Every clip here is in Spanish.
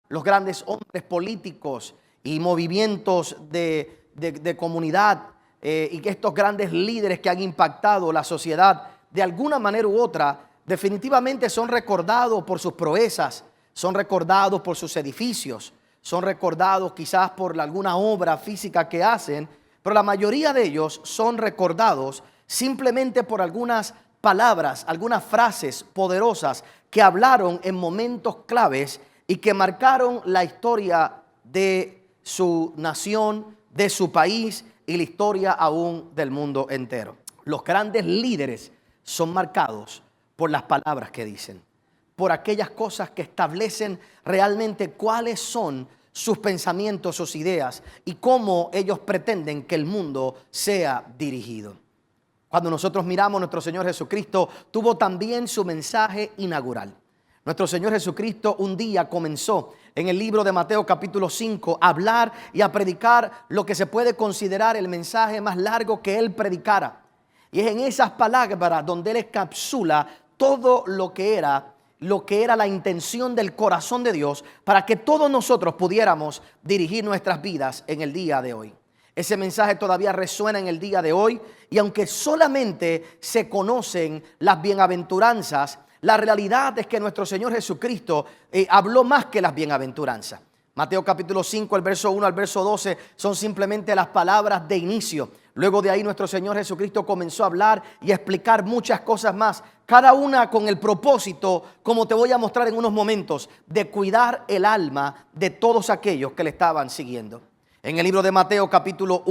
los grandes hombres políticos y movimientos de comunidad y que estos grandes líderes que han impactado la sociedad de alguna manera u otra, definitivamente son recordados por sus proezas, son recordados por sus edificios, son recordados quizás por alguna obra física que hacen, pero la mayoría de ellos son recordados simplemente por algunas palabras, algunas frases poderosas que hablaron en momentos claves y que marcaron la historia de su nación, de su país y la historia aún del mundo entero. Los grandes líderes son marcados por las palabras que dicen, por aquellas cosas que establecen realmente cuáles son sus pensamientos, sus ideas y cómo ellos pretenden que el mundo sea dirigido. Cuando nosotros miramos, nuestro Señor Jesucristo tuvo también su mensaje inaugural. Nuestro Señor Jesucristo un día comenzó en el libro de Mateo capítulo 5 a hablar y a predicar lo que se puede considerar el mensaje más largo que Él predicara. Y es en esas palabras donde Él encapsula todo lo que era la intención del corazón de Dios para que todos nosotros pudiéramos dirigir nuestras vidas en el día de hoy. Ese mensaje todavía resuena en el día de hoy y aunque solamente se conocen las bienaventuranzas, la realidad es que nuestro Señor Jesucristo habló más que las bienaventuranzas. Mateo capítulo 5, el verso 1 al verso 12 son simplemente las palabras de inicio. Luego de ahí nuestro Señor Jesucristo comenzó a hablar y a explicar muchas cosas más, cada una con el propósito, como te voy a mostrar en unos momentos, de cuidar el alma de todos aquellos que le estaban siguiendo. En el libro de Mateo capítulo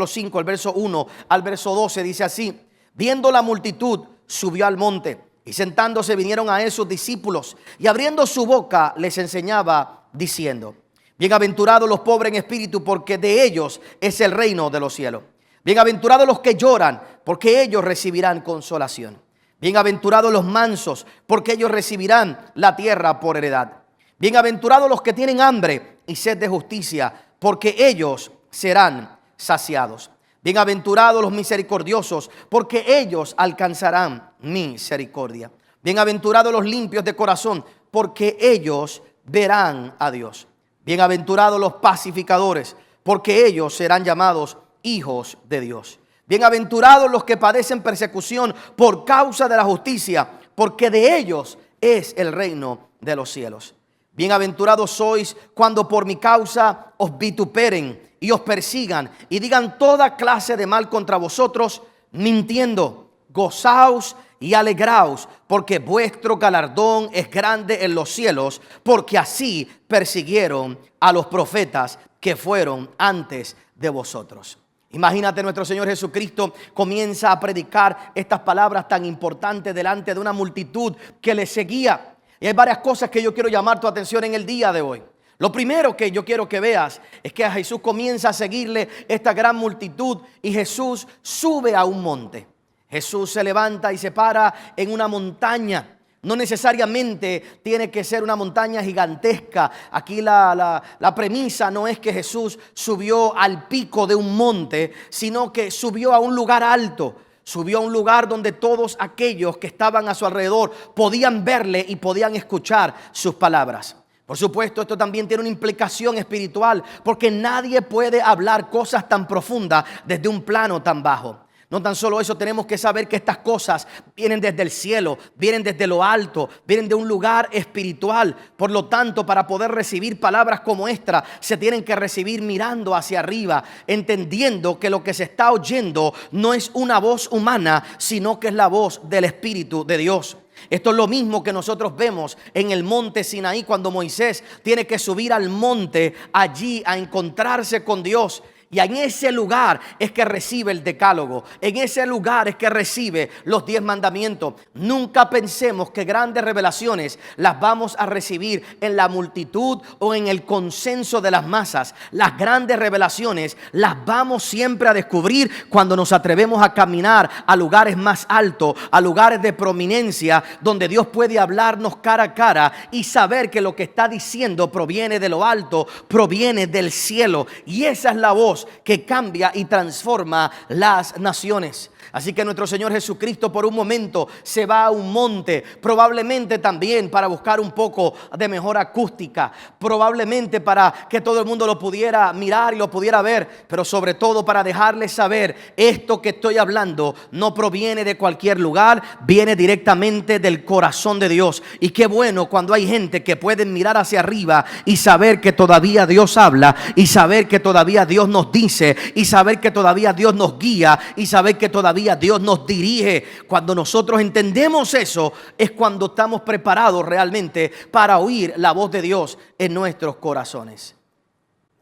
5, el verso 1 al verso 12 dice así: viendo la multitud, subió al monte y sentándose vinieron a él sus discípulos y abriendo su boca les enseñaba diciendo: bienaventurados los pobres en espíritu, porque de ellos es el reino de los cielos. Bienaventurados los que lloran, porque ellos recibirán consolación. Bienaventurados los mansos, porque ellos recibirán la tierra por heredad. Bienaventurados los que tienen hambre y sed de justicia, porque ellos serán saciados. Bienaventurados los misericordiosos, porque ellos alcanzarán misericordia. Bienaventurados los limpios de corazón, porque ellos verán a Dios. Bienaventurados los pacificadores, porque ellos serán llamados hijos de Dios. Bienaventurados los que padecen persecución por causa de la justicia, porque de ellos es el reino de los cielos. Bienaventurados sois cuando por mi causa os vituperen y os persigan y digan toda clase de mal contra vosotros, mintiendo. Gozaos y alegraos, porque vuestro galardón es grande en los cielos, porque así persiguieron a los profetas que fueron antes de vosotros. Imagínate, nuestro Señor Jesucristo comienza a predicar estas palabras tan importantes delante de una multitud que le seguía. Y hay varias cosas que yo quiero llamar tu atención en el día de hoy. Lo primero que yo quiero que veas es que a Jesús comienza a seguirle esta gran multitud y Jesús sube a un monte. Jesús se levanta y se para en una montaña. No necesariamente tiene que ser una montaña gigantesca. Aquí la premisa no es que Jesús subió al pico de un monte, sino que subió a un lugar alto. Subió a un lugar donde todos aquellos que estaban a su alrededor podían verle y podían escuchar sus palabras. Por supuesto, esto también tiene una implicación espiritual, porque nadie puede hablar cosas tan profundas desde un plano tan bajo. No tan solo eso, tenemos que saber que estas cosas vienen desde el cielo, vienen desde lo alto, vienen de un lugar espiritual. Por lo tanto, para poder recibir palabras como esta, se tienen que recibir mirando hacia arriba, entendiendo que lo que se está oyendo no es una voz humana, sino que es la voz del Espíritu de Dios. Esto es lo mismo que nosotros vemos en el monte Sinaí cuando Moisés tiene que subir al monte allí a encontrarse con Dios. Y en ese lugar es que recibe el decálogo. En ese lugar es que recibe los 10 mandamientos. Nunca pensemos que grandes revelaciones las vamos a recibir en la multitud o en el consenso de las masas. Las grandes revelaciones las vamos siempre a descubrir cuando nos atrevemos a caminar a lugares más altos, a lugares de prominencia, donde Dios puede hablarnos cara a cara y saber que lo que está diciendo proviene de lo alto, proviene del cielo. Y esa es la voz que cambia y transforma las naciones. Así que nuestro Señor Jesucristo por un momento se va a un monte, probablemente también para buscar un poco de mejor acústica, probablemente para que todo el mundo lo pudiera mirar y lo pudiera ver, pero sobre todo para dejarles saber, esto que estoy hablando no proviene de cualquier lugar, viene directamente del corazón de Dios. Y qué bueno cuando hay gente que puede mirar hacia arriba y saber que todavía Dios habla, y saber que todavía Dios nos dice, y saber que todavía Dios nos guía, y saber que todavía Dios nos dirige. Cuando nosotros entendemos eso, es cuando estamos preparados realmente para oír la voz de Dios en nuestros corazones.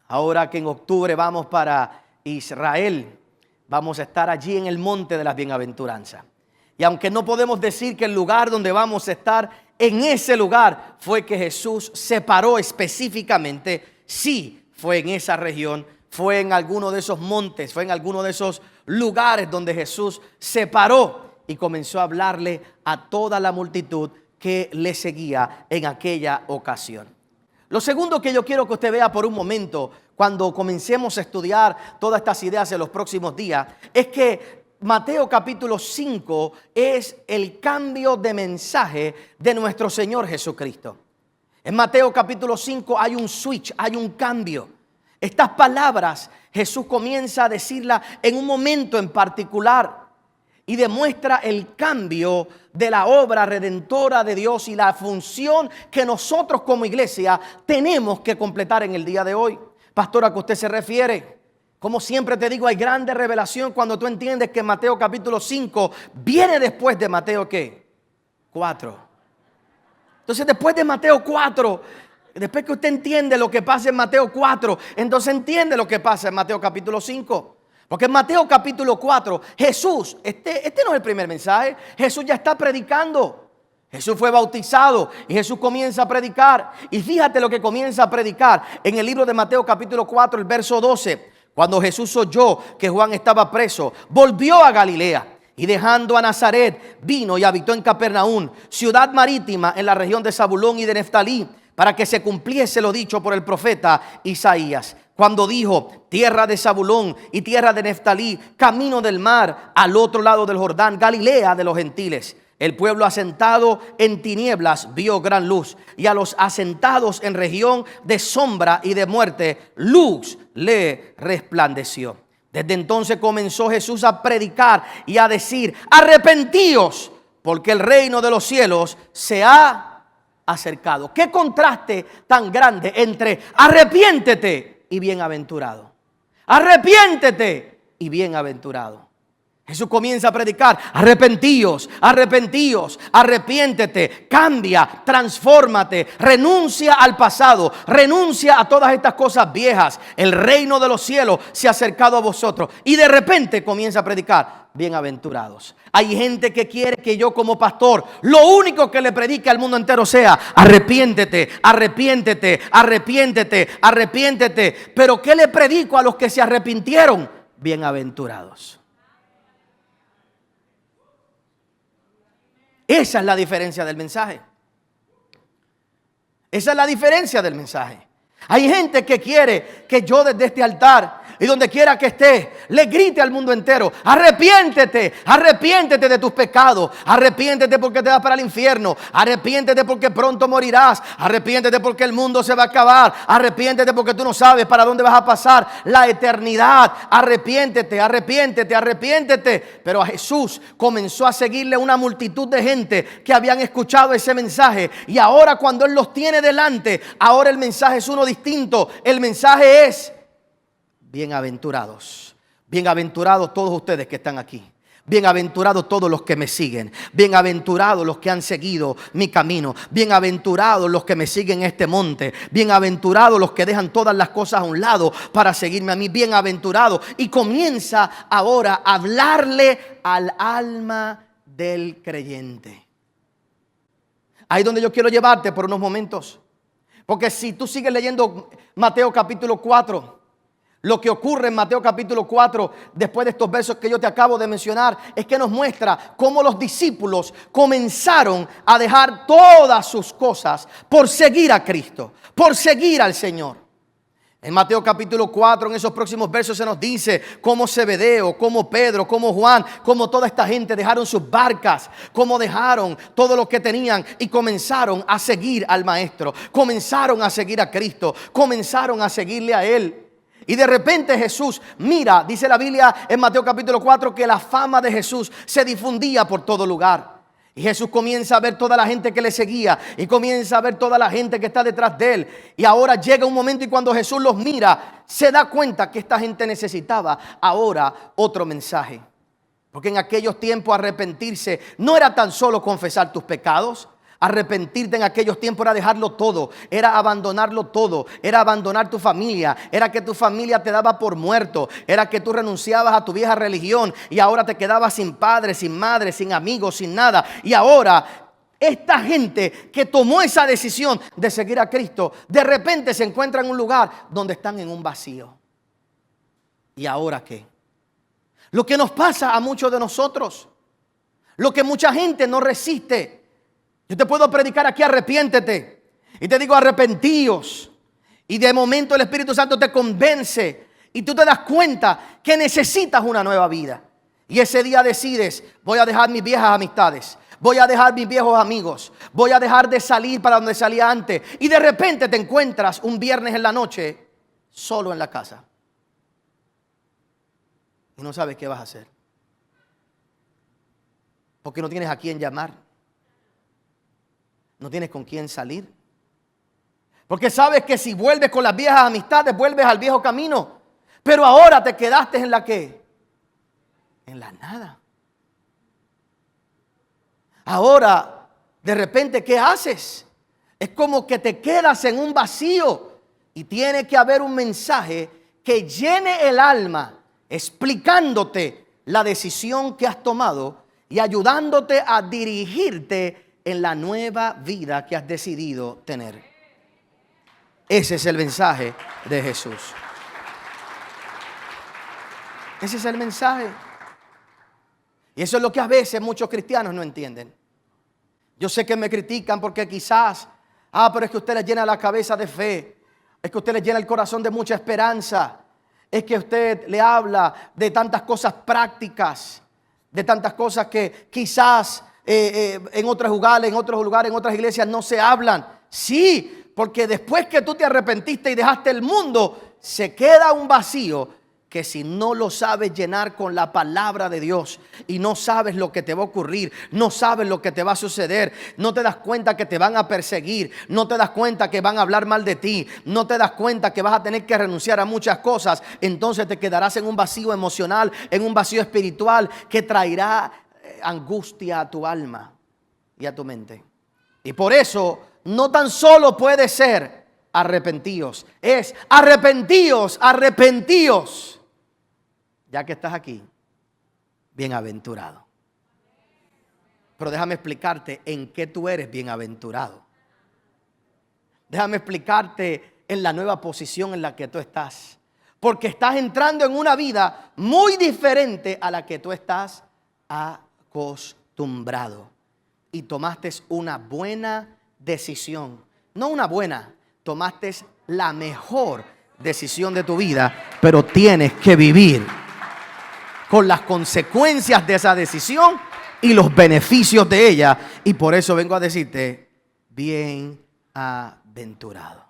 Ahora que en octubre vamos para Israel, vamos a estar allí en el monte de las bienaventuranzas. Y aunque no podemos decir que el lugar donde vamos a estar, en ese lugar fue que Jesús se paró específicamente, sí fue en esa región, fue en alguno de esos montes, fue en alguno de esos lugares donde Jesús se paró y comenzó a hablarle a toda la multitud que le seguía en aquella ocasión. Lo segundo que yo quiero que usted vea por un momento, cuando comencemos a estudiar todas estas ideas en los próximos días, es que Mateo capítulo 5 es el cambio de mensaje de nuestro Señor Jesucristo. En Mateo capítulo 5 hay un switch, hay un cambio. Estas palabras Jesús comienza a decirlas en un momento en particular y demuestra el cambio de la obra redentora de Dios y la función que nosotros como iglesia tenemos que completar en el día de hoy. Pastor, ¿a qué usted se refiere? Como siempre te digo, hay grande revelación cuando tú entiendes que Mateo capítulo 5 viene después de Mateo ¿qué? 4. Entonces después de Mateo 4, después que usted entiende lo que pasa en Mateo 4, entonces entiende lo que pasa en Mateo capítulo 5. Porque en Mateo capítulo 4, Jesús, este no es el primer mensaje, Jesús ya está predicando. Jesús fue bautizado y Jesús comienza a predicar. Y fíjate lo que comienza a predicar en el libro de Mateo capítulo 4, el verso 12. Cuando Jesús oyó que Juan estaba preso, volvió a Galilea. Y dejando a Nazaret, vino y habitó en Capernaum, ciudad marítima en la región de Zabulón y de Neftalí, para que se cumpliese lo dicho por el profeta Isaías, cuando dijo: tierra de Zabulón y tierra de Neftalí, camino del mar, al otro lado del Jordán, Galilea de los gentiles. El pueblo asentado en tinieblas vio gran luz, y a los asentados en región de sombra y de muerte, luz le resplandeció. Desde entonces comenzó Jesús a predicar y a decir: arrepentíos, porque el reino de los cielos se ha acercado. Qué contraste tan grande entre arrepiéntete y bienaventurado. Arrepiéntete y bienaventurado. Jesús comienza a predicar: arrepentíos, arrepentíos, arrepiéntete, cambia, transfórmate, renuncia al pasado, renuncia a todas estas cosas viejas. El reino de los cielos se ha acercado a vosotros. Y de repente comienza a predicar: bienaventurados. Hay gente que quiere que yo como pastor lo único que le predique al mundo entero sea: arrepiéntete, arrepiéntete, arrepiéntete, arrepiéntete. Pero ¿qué le predico a los que se arrepintieron? Bienaventurados. Esa es la diferencia del mensaje. Esa es la diferencia del mensaje. Hay gente que quiere que yo desde este altar y donde quiera que esté, le grite al mundo entero: arrepiéntete, arrepiéntete de tus pecados, arrepiéntete porque te vas para el infierno, arrepiéntete porque pronto morirás, arrepiéntete porque el mundo se va a acabar, arrepiéntete porque tú no sabes para dónde vas a pasar la eternidad, arrepiéntete, arrepiéntete, arrepiéntete. Pero a Jesús comenzó a seguirle una multitud de gente que habían escuchado ese mensaje, y ahora cuando Él los tiene delante, ahora el mensaje es uno distinto. El mensaje es: bienaventurados, bienaventurados todos ustedes que están aquí. Bienaventurados todos los que me siguen. Bienaventurados los que han seguido mi camino. Bienaventurados los que me siguen en este monte. Bienaventurados los que dejan todas las cosas a un lado para seguirme a mí. Bienaventurados. Y comienza ahora a hablarle al alma del creyente. Ahí es donde yo quiero llevarte por unos momentos. Porque si tú sigues leyendo Mateo capítulo 4, lo que ocurre en Mateo capítulo 4, después de estos versos que yo te acabo de mencionar, es que nos muestra cómo los discípulos comenzaron a dejar todas sus cosas por seguir a Cristo, por seguir al Señor. En Mateo capítulo 4, en esos próximos versos se nos dice cómo Zebedeo, cómo Pedro, cómo Juan, cómo toda esta gente dejaron sus barcas, cómo dejaron todo lo que tenían y comenzaron a seguir al Maestro, comenzaron a seguir a Cristo, comenzaron a seguirle a Él. Y de repente Jesús, mira, dice la Biblia en Mateo capítulo 4 que la fama de Jesús se difundía por todo lugar. Y Jesús comienza a ver toda la gente que le seguía y comienza a ver toda la gente que está detrás de él. Y ahora llega un momento y cuando Jesús los mira, se da cuenta que esta gente necesitaba ahora otro mensaje. Porque en aquellos tiempos arrepentirse no era tan solo confesar tus pecados. Arrepentirte en aquellos tiempos era dejarlo todo, era abandonarlo todo, era abandonar tu familia, era que tu familia te daba por muerto, era que tú renunciabas a tu vieja religión y ahora te quedabas sin padre, sin madre, sin amigos, sin nada. Y ahora esta gente que tomó esa decisión de seguir a Cristo, de repente se encuentra en un lugar donde están en un vacío. ¿Y ahora qué? Lo que nos pasa a muchos de nosotros, lo que mucha gente no resiste. Yo te puedo predicar aquí, arrepiéntete. Y te digo, arrepentíos. Y de momento el Espíritu Santo te convence. Y tú te das cuenta que necesitas una nueva vida. Y ese día decides, voy a dejar mis viejas amistades. Voy a dejar mis viejos amigos. Voy a dejar de salir para donde salía antes. Y de repente te encuentras un viernes en la noche solo en la casa. Y no sabes qué vas a hacer. Porque no tienes a quién llamar. No tienes con quién salir. Porque sabes que si vuelves con las viejas amistades, vuelves al viejo camino. Pero ahora te quedaste en la ¿qué? En la nada. Ahora, de repente, ¿qué haces? Es como que te quedas en un vacío. Y tiene que haber un mensaje que llene el alma, explicándote la decisión que has tomado y ayudándote a dirigirte en la nueva vida que has decidido tener. Ese es el mensaje de Jesús. Ese es el mensaje. Y eso es lo que a veces muchos cristianos no entienden. Yo sé que me critican porque quizás, pero es que usted le llena la cabeza de fe. Es que usted le llena el corazón de mucha esperanza. Es que usted le habla de tantas cosas prácticas, de tantas cosas que quizás en otros lugares, en otras iglesias no se hablan. Sí, porque después que tú te arrepentiste y dejaste el mundo, se queda un vacío que si no lo sabes llenar con la palabra de Dios y no sabes lo que te va a ocurrir, no sabes lo que te va a suceder, no te das cuenta que te van a perseguir, no te das cuenta que van a hablar mal de ti, no te das cuenta que vas a tener que renunciar a muchas cosas, entonces te quedarás en un vacío emocional, en un vacío espiritual que traerá angustia a tu alma y a tu mente. Y por eso no tan solo puede ser arrepentíos, es arrepentíos, arrepentíos. Ya que estás aquí, bienaventurado. Pero déjame explicarte en qué tú eres bienaventurado. Déjame explicarte en la nueva posición en la que tú estás. Porque estás entrando en una vida muy diferente a la que tú estás acostumbrado. Y tomaste una buena decisión. No una buena, tomaste la mejor decisión de tu vida, pero tienes que vivir con las consecuencias de esa decisión y los beneficios de ella. Y por eso vengo a decirte, bienaventurado.